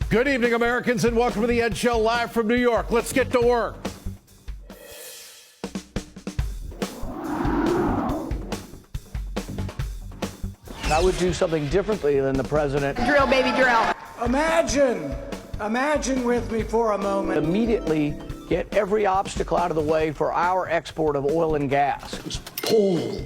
Good evening, Americans, and welcome to the Ed Show live from New York. Let's get to work. I would do something differently than the president. Drill, baby, drill. Imagine with me for a moment. Immediately get every obstacle out of the way for our export of oil and gas. It was Paul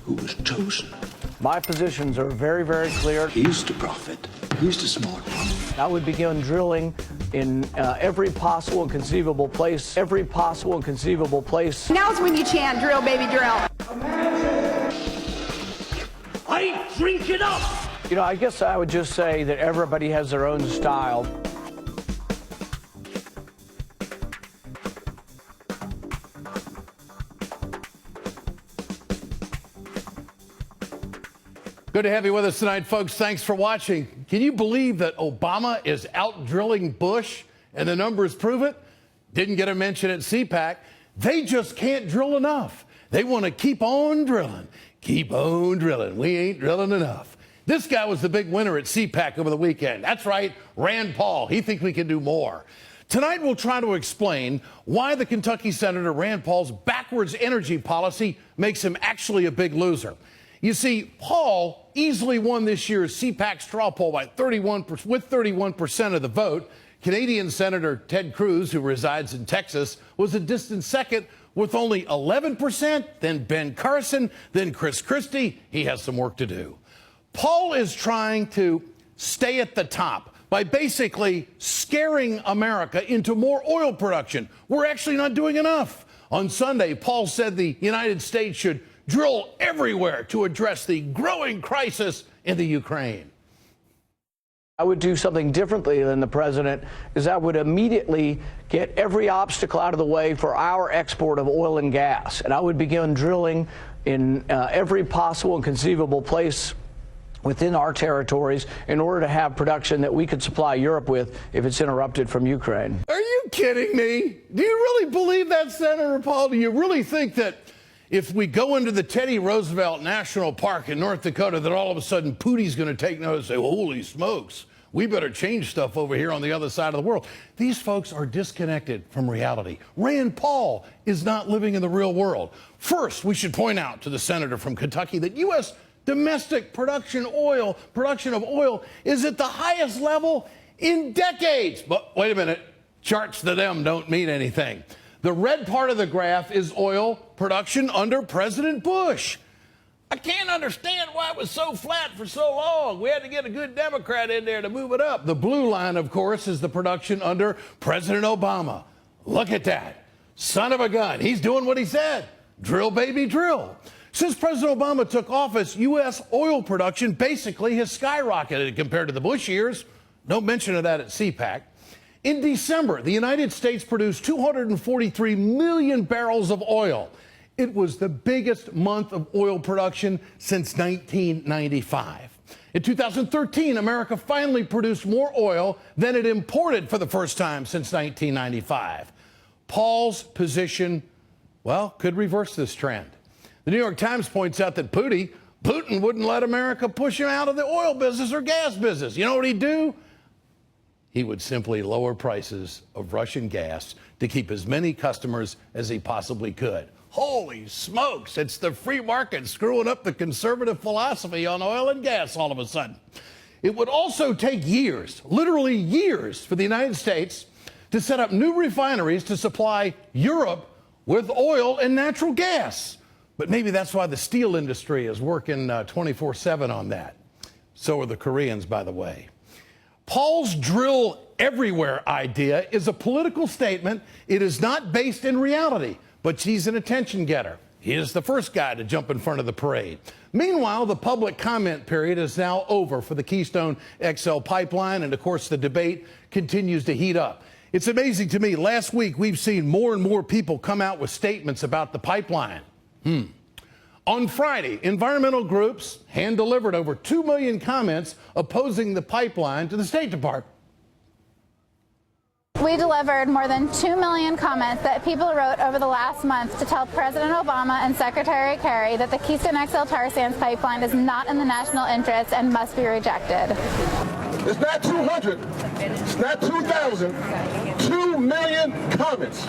who was chosen. My positions are very, very clear. He's the prophet. He's the smart one. I would begin drilling in every possible and conceivable place. Every possible and conceivable place. Now's when you chant, drill, baby, drill. I drink it up. You know, I guess I would just say that everybody has their own style. Good to have you with us tonight, folks. Thanks for watching. Can you believe that Obama is out drilling Bush and the numbers prove it? Didn't get a mention at CPAC. They just can't drill enough. They want to keep on drilling. Keep on drilling. We ain't drilling enough. This guy was the big winner at CPAC over the weekend. That's right, Rand Paul. He thinks we can do more. Tonight, we'll try to explain why the Kentucky Senator Rand Paul's backwards energy policy makes him actually a big loser. You see, Paul easily won this year's CPAC straw poll by 31% of the vote. Canadian Senator Ted Cruz, who resides in Texas, was a distant second with only 11%, then Ben Carson, then Chris Christie. He has some work to do. Paul is trying to stay at the top by basically scaring America into more oil production. We're actually not doing enough. On Sunday, Paul said the United States should drill everywhere to address the growing crisis in the Ukraine. I would do something differently than the president, is I would immediately get every obstacle out of the way for our export of oil and gas. And I would begin drilling in every possible and conceivable place within our territories in order to have production that we could supply Europe with if it's interrupted from Ukraine. Are you kidding me? Do you really believe that, Senator Paul? Do you really think that if we go into the Teddy Roosevelt National Park in North Dakota, that all of a sudden Putin's going to take notice and say, holy smokes, we better change stuff over here on the other side of the world? These folks are disconnected from reality. Rand Paul is not living in the real world. First, we should point out to the senator from Kentucky that U.S. domestic production of oil is at the highest level in decades. But wait a minute, charts to them don't mean anything. The red part of the graph is oil production under President Bush. I can't understand why it was so flat for so long. We had to get a good Democrat in there to move it up. The blue line, of course, is the production under President Obama. Look at that. Son of a gun. He's doing what he said. Drill, baby, drill. Since President Obama took office, U.S. oil production basically has skyrocketed compared to the Bush years. No mention of that at CPAC. In December, the United States produced 243 million barrels of oil. It was the biggest month of oil production since 1995. In 2013, America finally produced more oil than it imported for the first time since 1995. Paul's position, well, could reverse this trend. The New York Times points out that Putin wouldn't let America push him out of the oil business or gas business. You know what he'd do? He would simply lower prices of Russian gas to keep as many customers as he possibly could. Holy smokes, it's the free market screwing up the conservative philosophy on oil and gas all of a sudden. It would also take years, literally years, for the United States to set up new refineries to supply Europe with oil and natural gas. But maybe that's why the steel industry is working 24/7 on that. So are the Koreans, by the way. Paul's drill everywhere idea is a political statement. It is not based in reality, but he's an attention getter. He is the first guy to jump in front of the parade. Meanwhile, the public comment period is now over for the Keystone XL pipeline, and of course the debate continues to heat up. It's amazing to me. Last week, we've seen more and more people come out with statements about the pipeline. On Friday, environmental groups hand-delivered over 2 million comments opposing the pipeline to the State Department. We delivered more than 2 million comments that people wrote over the last month to tell President Obama and Secretary Kerry that the Keystone XL tar sands pipeline is not in the national interest and must be rejected. It's not 200. It's not 2,000. 2 million comments.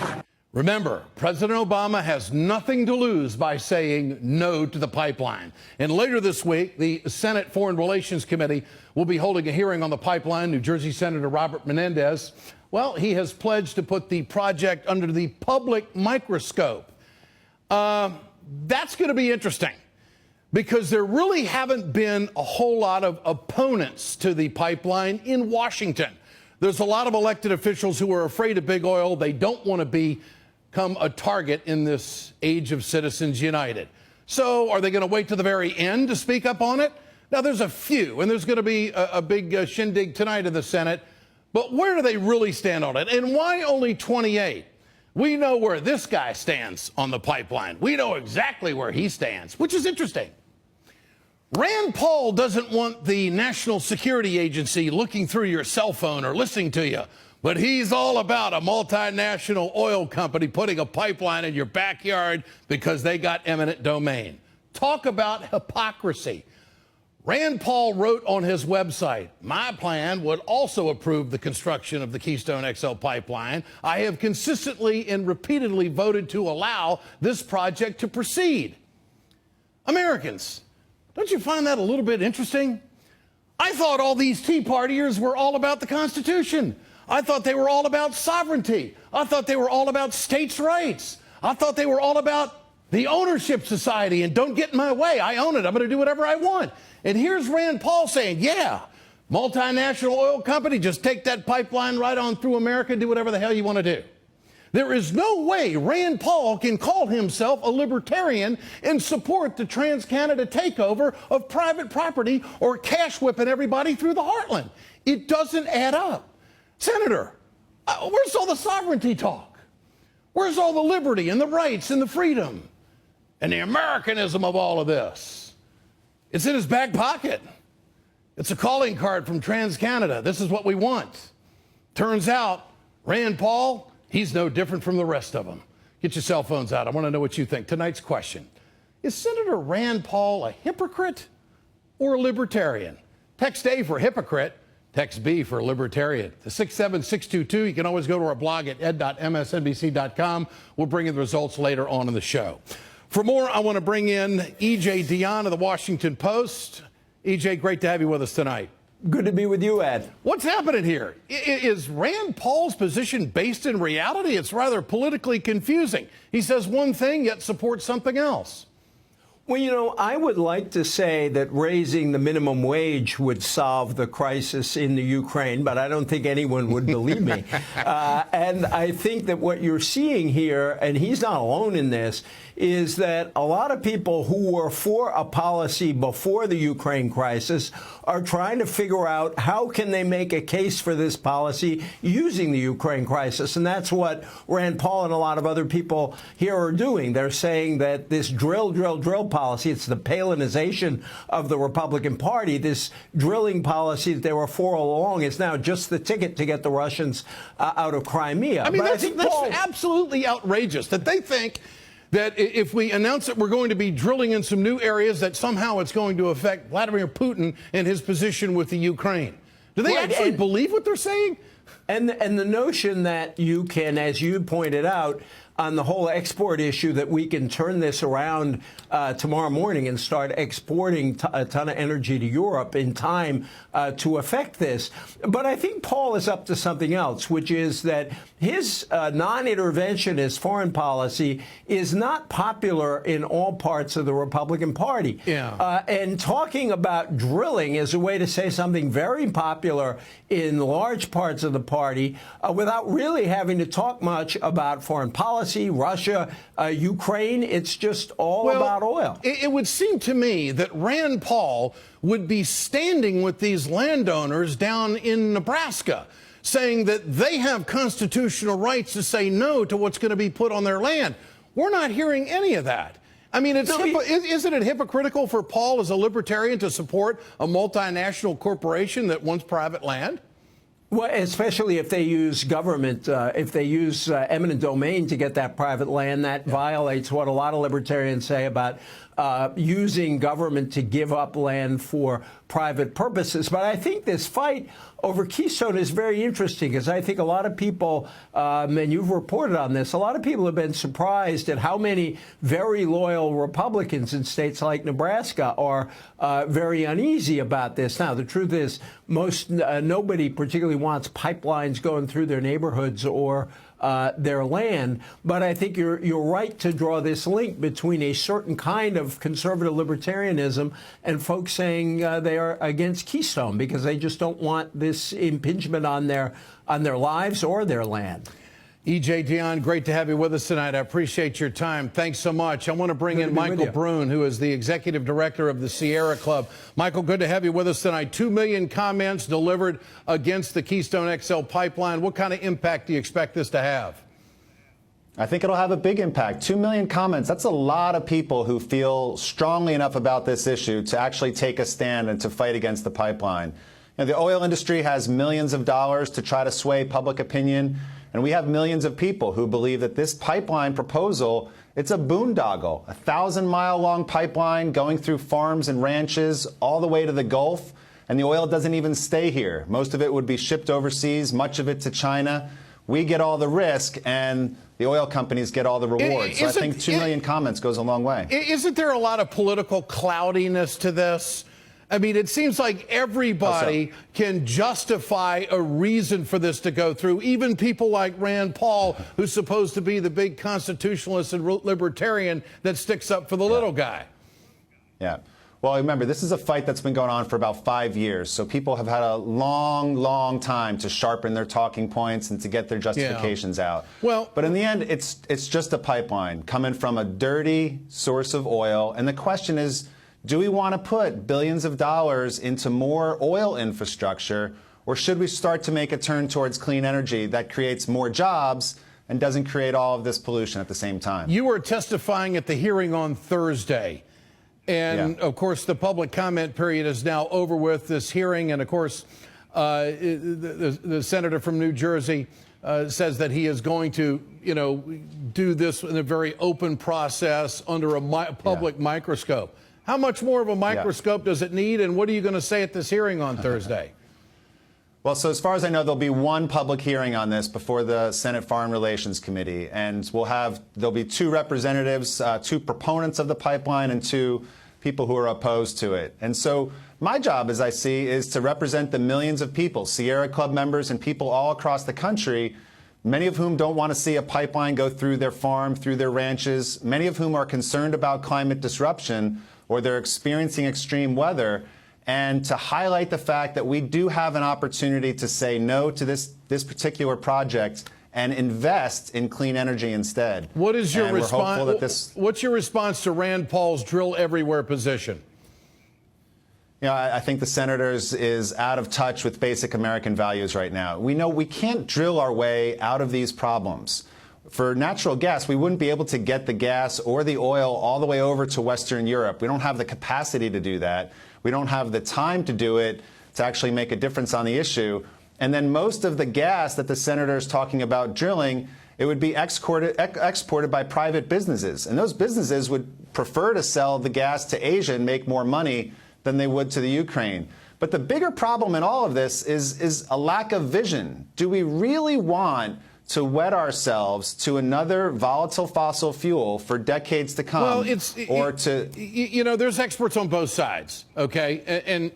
Remember, President Obama has nothing to lose by saying no to the pipeline. And later this week, the Senate Foreign Relations Committee will be holding a hearing on the pipeline. New Jersey Senator Robert Menendez, well, he has pledged to put the project under the public microscope. That's going to be interesting because there really haven't been a whole lot of opponents to the pipeline in Washington. There's a lot of elected officials who are afraid of big oil. They don't want to become a target in this age of Citizens United. So are they going to wait to the very end to speak up on it? Now, there's a few, and there's going to be a big shindig tonight in the Senate. But where do they really stand on it? And why only 28? We know where this guy stands on the pipeline. We know exactly where he stands, which is interesting. Rand Paul doesn't want the National Security Agency looking through your cell phone or listening to you, but he's all about a multinational oil company putting a pipeline in your backyard because they got eminent domain. Talk about hypocrisy. Rand Paul wrote on his website, "My plan would also approve the construction of the Keystone XL pipeline. I have consistently and repeatedly voted to allow this project to proceed." Americans, don't you find that a little bit interesting? I thought all these Tea Partiers were all about the Constitution. I thought they were all about sovereignty. I thought they were all about states' rights. I thought they were all about the ownership society and don't get in my way. I own it. I'm going to do whatever I want. And here's Rand Paul saying, yeah, multinational oil company, just take that pipeline right on through America, do whatever the hell you want to do. There is no way Rand Paul can call himself a libertarian and support the Trans-Canada takeover of private property or cash whipping everybody through the heartland. It doesn't add up. Senator, where's all the sovereignty talk? Where's all the liberty and the rights and the freedom and the Americanism of all of this? It's in his back pocket. It's a calling card from Trans-Canada. This is what we want. Turns out, Rand Paul, he's no different from the rest of them. Get your cell phones out. I want to know what you think. Tonight's question: is Senator Rand Paul a hypocrite or a libertarian? Text A for hypocrite. Text B for libertarian. The 67622. You can always go to our blog at ed.msnbc.com. We'll bring you the results later on in the show. For more, I want to bring in E.J. Dionne of the Washington Post. E.J., great to have you with us tonight. Good to be with you, Ed. What's happening here? Is Rand Paul's position based in reality? It's rather politically confusing. He says one thing, yet supports something else. Well, you know, I would like to say that raising the minimum wage would solve the crisis in the Ukraine, but I don't think anyone would believe me. And I think that what you're seeing here, and he's not alone in this, is that a lot of people who were for a policy before the Ukraine crisis are trying to figure out how can they make a case for this policy using the Ukraine crisis. And that's what Rand Paul and a lot of other people here are doing. They're saying that this drill policy, it's the Palinization of the Republican Party, this drilling policy that they were for all along is now just the ticket to get the Russians out of Crimea. I mean, that's absolutely outrageous that they think that if we announce that we're going to be drilling in some new areas, that somehow it's going to affect Vladimir Putin and his position with the Ukraine. Do they actually believe what they're saying? And the notion that you can, as you pointed out, on the whole export issue, that we can turn this around tomorrow morning and start exporting a ton of energy to Europe in time to affect this. But I think Paul is up to something else, which is that his non-interventionist foreign policy is not popular in all parts of the Republican Party. Yeah. And talking about drilling is a way to say something very popular in large parts of the party without really having to talk much about foreign policy, Russia, Ukraine. It's just all about oil. It would seem to me that Rand Paul would be standing with these landowners down in Nebraska, saying that they have constitutional rights to say no to what's going to be put on their land. We're not hearing any of that. I mean, isn't it hypocritical for Paul as a libertarian to support a multinational corporation that wants private land? Well, especially if they use government, if they use eminent domain to get that private land, that violates what a lot of libertarians say about using government to give up land for private purposes. But I think this fight over Keystone is very interesting, because I think a lot of people, and you've reported on this, a lot of people have been surprised at how many very loyal Republicans in states like Nebraska are very uneasy about this. Now, the truth is, nobody particularly wants pipelines going through their neighborhoods or their land. But I think you're right to draw this link between a certain kind of conservative libertarianism and folks saying they are against Keystone because they just don't want this impingement on their lives or their land. E.J. Dionne, great to have you with us tonight. I appreciate your time. Thanks so much. I want to bring in Michael Brune, who is the executive director of the Sierra Club. Michael, good to have you with us tonight. 2 million comments delivered against the Keystone XL pipeline. What kind of impact do you expect this to have? I think it'll have a big impact. 2 million comments. That's a lot of people who feel strongly enough about this issue to actually take a stand and to fight against the pipeline. You know, the oil industry has millions of dollars to try to sway public opinion. And we have millions of people who believe that this pipeline proposal, it's a boondoggle, a 1,000-mile-long pipeline going through farms and ranches all the way to the Gulf. And the oil doesn't even stay here. Most of it would be shipped overseas, much of it to China. We get all the risk, and the oil companies get all the rewards. So I think 2 million comments goes a long way. Isn't there a lot of political cloudiness to this? I mean, it seems like everybody can justify a reason for this to go through, even people like Rand Paul, who's supposed to be the big constitutionalist and libertarian that sticks up for the little guy. Yeah. Well, remember, this is a fight that's been going on for about 5 years. So people have had a long, long time to sharpen their talking points and to get their justifications out. Well, but in the end, it's just a pipeline coming from a dirty source of oil. And the question is, do we want to put billions of dollars into more oil infrastructure, or should we start to make a turn towards clean energy that creates more jobs and doesn't create all of this pollution at the same time? You were testifying at the hearing on Thursday. And, of course, the public comment period is now over with this hearing. And, of course, the senator from New Jersey says that he is going to, do this in a very open process under a public microscope. How much more of a microscope does it need, and what are you going to say at this hearing on Thursday? Well, so as far as I know, there'll be one public hearing on this before the Senate Foreign Relations Committee, and there'll be 2 representatives, 2 proponents of the pipeline and 2 people who are opposed to it. And so my job, as I see, is to represent the millions of people, Sierra Club members and people all across the country, many of whom don't want to see a pipeline go through their farm, through their ranches, many of whom are concerned about climate disruption, or they're experiencing extreme weather, and to highlight the fact that we do have an opportunity to say no to this particular project and invest in clean energy instead. What is your response? What's your response to Rand Paul's drill everywhere position? I think the senator is out of touch with basic American values right now. We know we can't drill our way out of these problems. For natural gas, we wouldn't be able to get the gas or the oil all the way over to Western Europe. We don't have the capacity to do that. We don't have the time to do it to actually make a difference on the issue. And then most of the gas that the senator is talking about drilling, it would be exported by private businesses. And those businesses would prefer to sell the gas to Asia and make more money than they would to the Ukraine. But the bigger problem in all of this is a lack of vision. Do we really want to wed ourselves to another volatile fossil fuel for decades to come? Well, there's experts on both sides, okay? And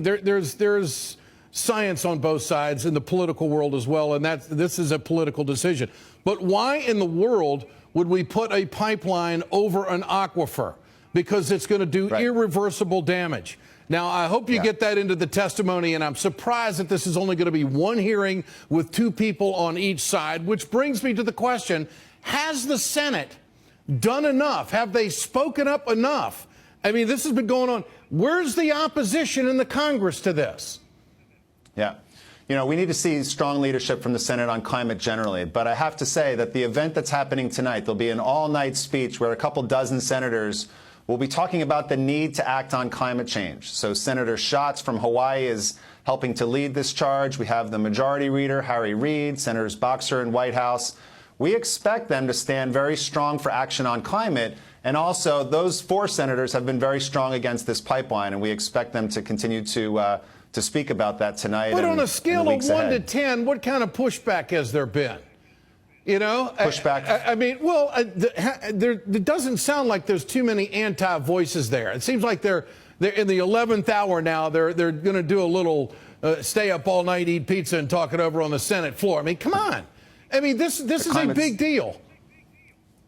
there's science on both sides in the political world as well, and this is a political decision. But why in the world would we put a pipeline over an aquifer? Because it's going to do irreversible damage. Now, I hope you get that into the testimony, and I'm surprised that this is only going to be one hearing with 2 people on each side, which brings me to the question, has the Senate done enough? Have they spoken up enough? I mean, this has been going on. Where's the opposition in the Congress to this? Yeah. We need to see strong leadership from the Senate on climate generally. But I have to say that the event that's happening tonight, there'll be an all-night speech where a couple dozen senators will be talking about the need to act on climate change. So Senator Shultz from Hawaii is helping to lead this charge. We have the majority leader, Harry Reid, Senators Boxer and Whitehouse. We expect them to stand very strong for action on climate. And also, those 4 senators have been very strong against this pipeline, and we expect them to continue to speak about that tonight. But and on a scale of 1 to 10, what kind of pushback has there been? You know, pushback. I mean, well, there doesn't sound like there's too many anti-voices there. It seems like they're in the 11th hour now. They're going to do a little stay up all night, eat pizza, and talk it over on the Senate floor. I mean, come on. I mean, this is a big deal.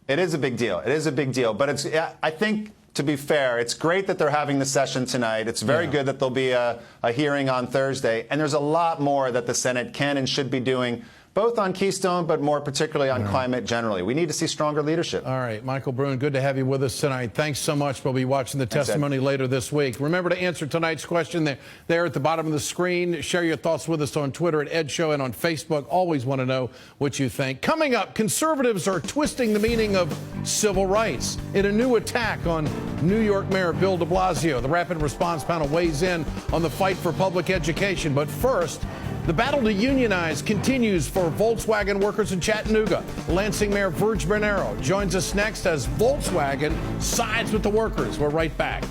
It is a big deal. It is a big deal. But I think, to be fair, it's great that they're having the session tonight. It's very good that there'll be a hearing on Thursday. And there's a lot more that the Senate can and should be doing, both on Keystone, but more particularly on climate generally. We need to see stronger leadership. All right, Michael Brune, good to have you with us tonight. Thanks so much. We'll be watching the testimony later this week. Remember to answer tonight's question there at the bottom of the screen. Share your thoughts with us on Twitter at Ed Show and on Facebook. Always want to know what you think. Coming up, conservatives are twisting the meaning of civil rights in a new attack on New York Mayor Bill de Blasio. The Rapid Response Panel weighs in on the fight for public education. But first, the battle to unionize continues for Volkswagen workers in Chattanooga. Lansing Mayor Virg Bernero joins us next as Volkswagen sides with the workers. We're right back.